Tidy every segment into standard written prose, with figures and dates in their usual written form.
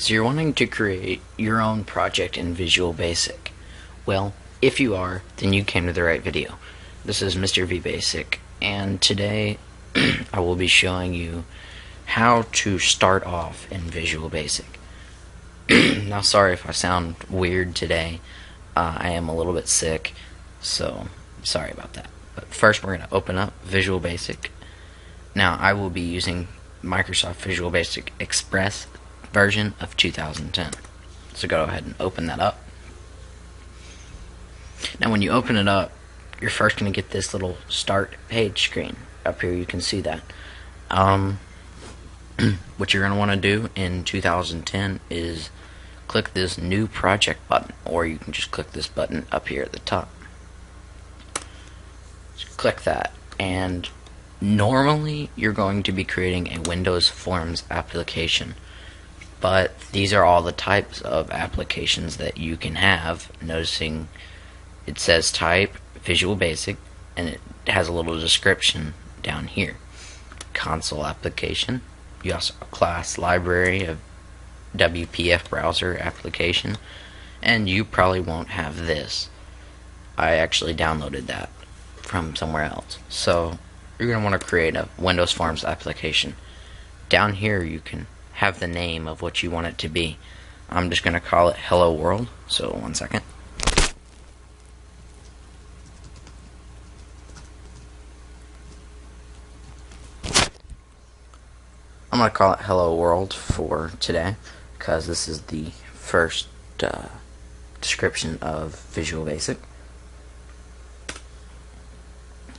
So you're wanting to create your own project in Visual Basic. Well, if you are, then you came to the right video. This is MrVbasic, and today I will be showing you how to start off in Visual Basic. Now, sorry if I sound weird today. I am a little bit sick, so sorry about that. But first, we're going to open up Visual Basic. Now, I will be using Microsoft Visual Basic Express version of 2010. So go ahead and open that up. Now, when you open it up, you're first going to get this little start page screen. Up here, you can see that. What you're going to want to do in 2010 is click this new project button, or you can just click this button up here at the top. Just click that, and normally you're going to be creating a Windows Forms application, but these are all the types of applications that you can have. Noticing it says type Visual Basic, and it has a little description down here. Console application. You also have a class library of WPF browser application, and you probably won't have this. I actually downloaded that from somewhere else. So you're going to want to create a Windows Forms application. Down here you can have the name of what you want it to be. I'm just going to call it Hello World. So one second. I'm going to call it Hello World for today, because this is the first description of Visual Basic.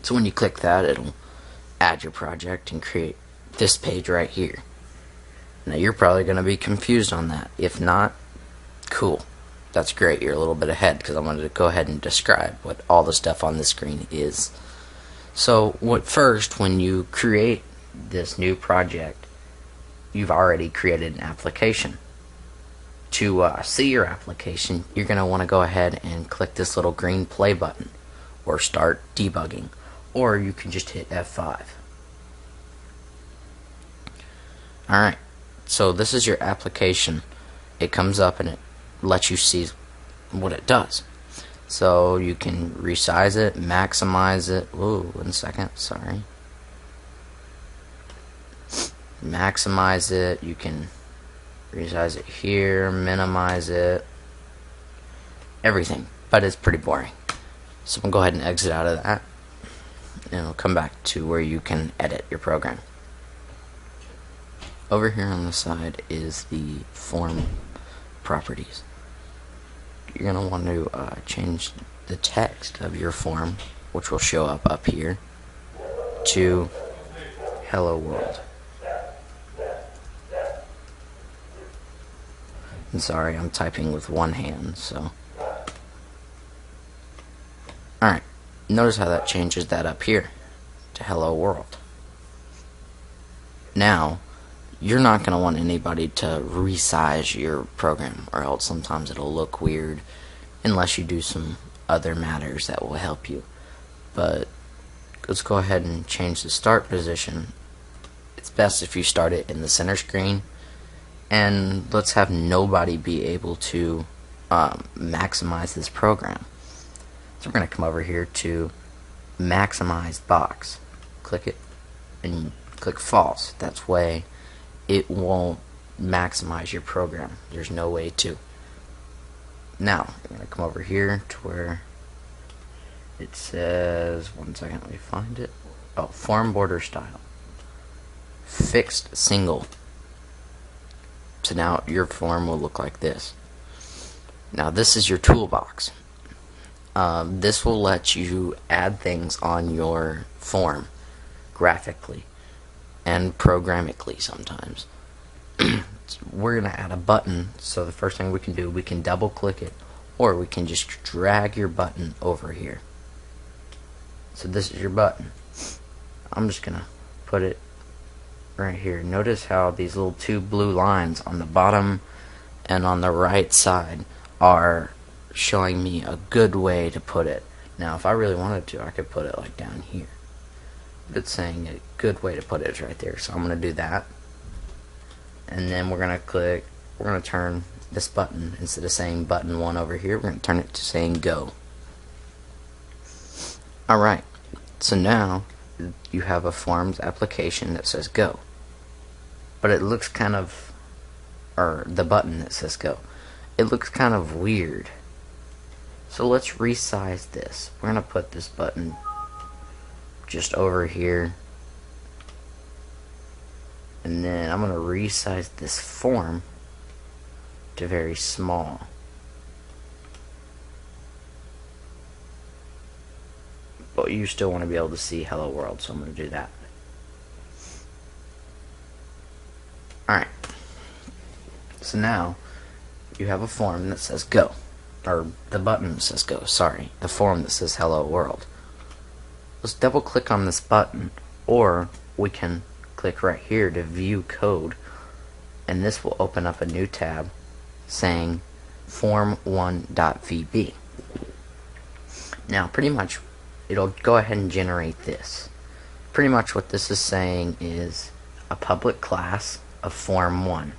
So when you click that, it'll add your project and create this page right here. Now, you're probably going to be confused on that. If not, cool. That's great. You're a little bit ahead, because I'm going to go ahead and describe what all the stuff on this screen is. So when you create this new project, you've already created an application. To see your application, you're going to want to go ahead and click this little green play button, or start debugging, or you can just hit F5. Alright, so this is your application. It comes up and it lets you see what it does. So you can resize it, maximize it. Ooh, 1 second, sorry. Maximize it. You can resize it here, minimize it, everything, but it's pretty boring. So I'm going to go ahead and exit out of that, and we'll come back to where you can edit your program. Over here on the side is the form properties. You're going to want to change the text of your form, which will show up here, to Hello World. And sorry, I'm typing with one hand, so. Alright, notice how that changes that up here to Hello World. Now, you're not going to want anybody to resize your program, or else sometimes it'll look weird, unless you do some other matters that will help you. But let's go ahead and change the start position. It's best if you start it in the center screen, and let's have nobody be able to maximize this program. So we're going to come over here to maximize box, click it, and click false. That's way it won't maximize your program. There's no way to. Now I'm going to come over here to where it says, 1 second, let me find it. Oh, form border style, fixed single. So now your form will look like this. Now this is your toolbox. This will let you add things on your form graphically and programmatically sometimes. We're going to add a button, so the first thing we can do, we can double click it, or we can just drag your button over here. So this is your button. I'm just going to put it right here. Notice how these little two blue lines on the bottom and on the right side are showing me a good way to put it. Now, if I really wanted to, I could put it like down here. But it's saying a good way to put it is right there. So I'm going to do that. And then we're going to click we're going to turn this button, instead of saying button 1 over here, we're going to turn it to saying go. Alright, so now you have a Forms application that says go. But it looks kind of, or the button that says go, it looks kind of weird. So let's resize this. We're going to put this button just over here. And then I'm going to resize this form to very small. But you still want to be able to see hello world, so I'm going to do that. Alright. So now you have a form that says go. Or the button that says go, sorry. The form that says hello world. Let's double click on this button, or we can click right here to view code, and this will open up a new tab saying form1.vb. Now pretty much it'll go ahead and generate this. Pretty much what this is saying is a public class of form 1.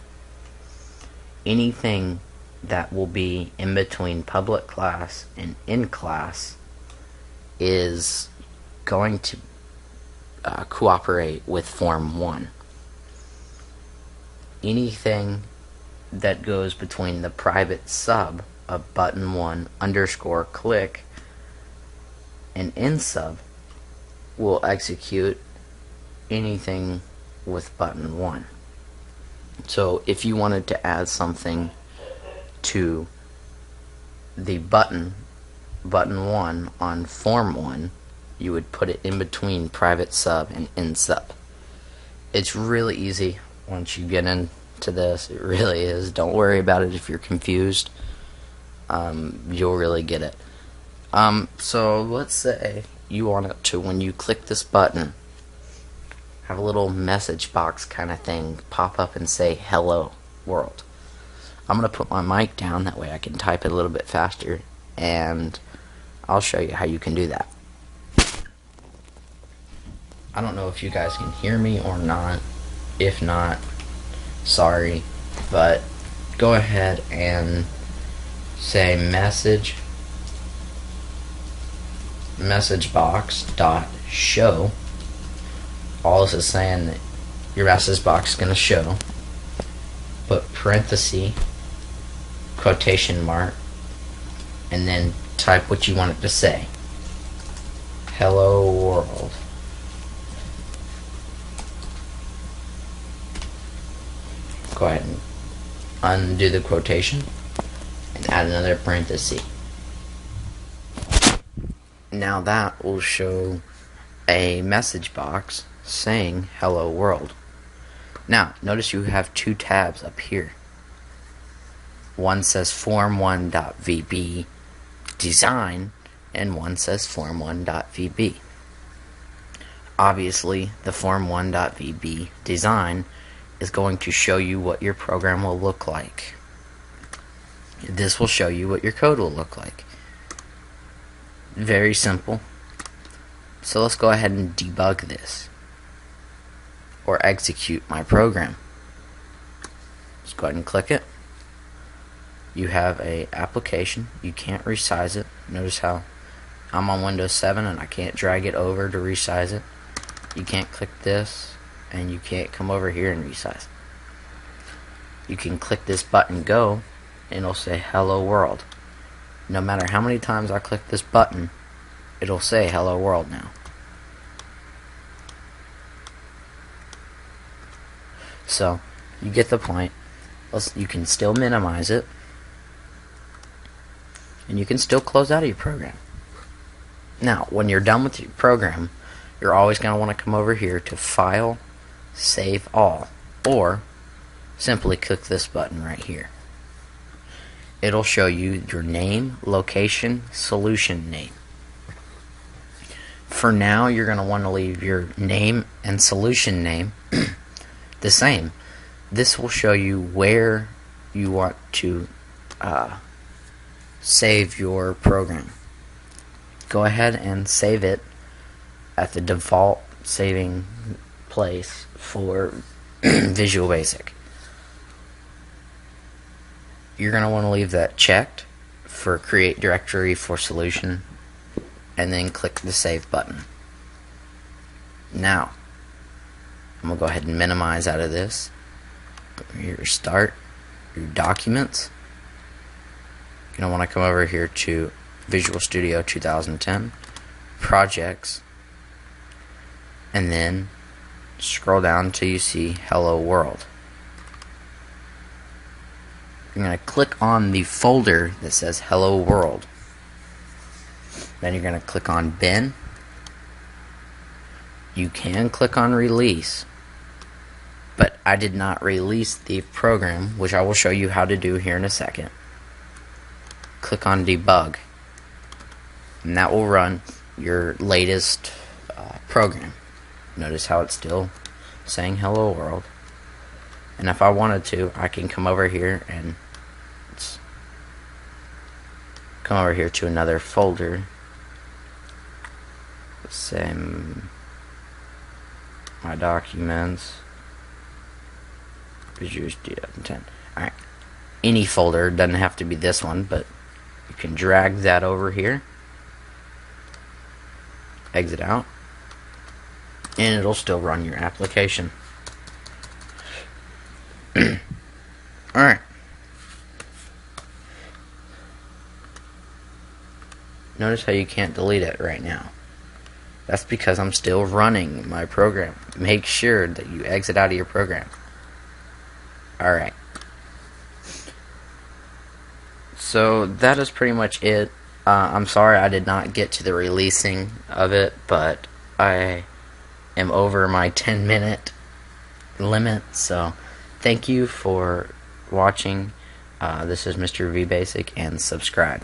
Anything that will be in between public class and in class is going to cooperate with form 1. Anything that goes between the private sub of button 1 underscore click and in sub will execute anything with button 1. So if you wanted to add something to the button 1 on form 1, you would put it in between private sub and in sub. It's really easy once you get into this. It really is. Don't worry about it if you're confused. You'll really get it. So let's say you want it to, when you click this button, have a little message box kind of thing pop up and say hello world. I'm going to put my mic down, that way I can type it a little bit faster, and I'll show you how you can do that. I don't know if you guys can hear me or not. If not, sorry, but go ahead and say message box dot show. All this is saying that your message box is going to show. Put parenthesis, quotation mark, and then type what you want it to say. Hello world. Go ahead and undo the quotation and add another parenthesis. Now that will show a message box saying hello world. Now notice you have two tabs up here. One says form1.vb design and one says form1.vb. Obviously the form1.vb design is going to show you what your program will look like. This will show you what your code will look like. Very simple. So let's go ahead and debug this, or execute my program. Let's go ahead and click it. You have a application. You can't resize it. Notice how I'm on Windows 7 and I can't drag it over to resize it. You can't click this, and you can't come over here and resize. You can click this button go, and it'll say hello world. No matter how many times I click this button, it'll say hello world now. So you get the point. You can still minimize it, and you can still close out of your program. Now when you're done with your program, you're always going to want to come over here to File, Save All, or simply click this button right here. It'll show you your name, location, solution name. For now, you're going to want to leave your name and solution name the same. This will show you where you want to save your program. Go ahead and save it at the default saving place for Visual Basic. you're going to want to leave that checked for create directory for solution, and then click the save button. Now I'm going to go ahead and minimize out of this. Here, start your documents. You're going to want to come over here to Visual Studio 2010 projects, and then scroll down till you see Hello World. You're going to click on the folder that says Hello World. Then you're going to click on bin. You can click on release, but I did not release the program, which I will show you how to do here in a second. Click on debug, and that will run your latest program. Notice how it's still saying Hello World. And if I wanted to, I can come over here and come over here to another folder. Same my documents, Visual Studio 2010. Alright, any folder, doesn't have to be this one, but you can drag that over here, exit out, and it'll still run your application. Alright, notice how you can't delete it right now. That's because I'm still running my program. Make sure that you exit out of your program. Alright. So that is pretty much it. I'm sorry I did not get to the releasing of it, but I am over my 10-minute limit. So thank you for watching. This is MrVbasic, and subscribe.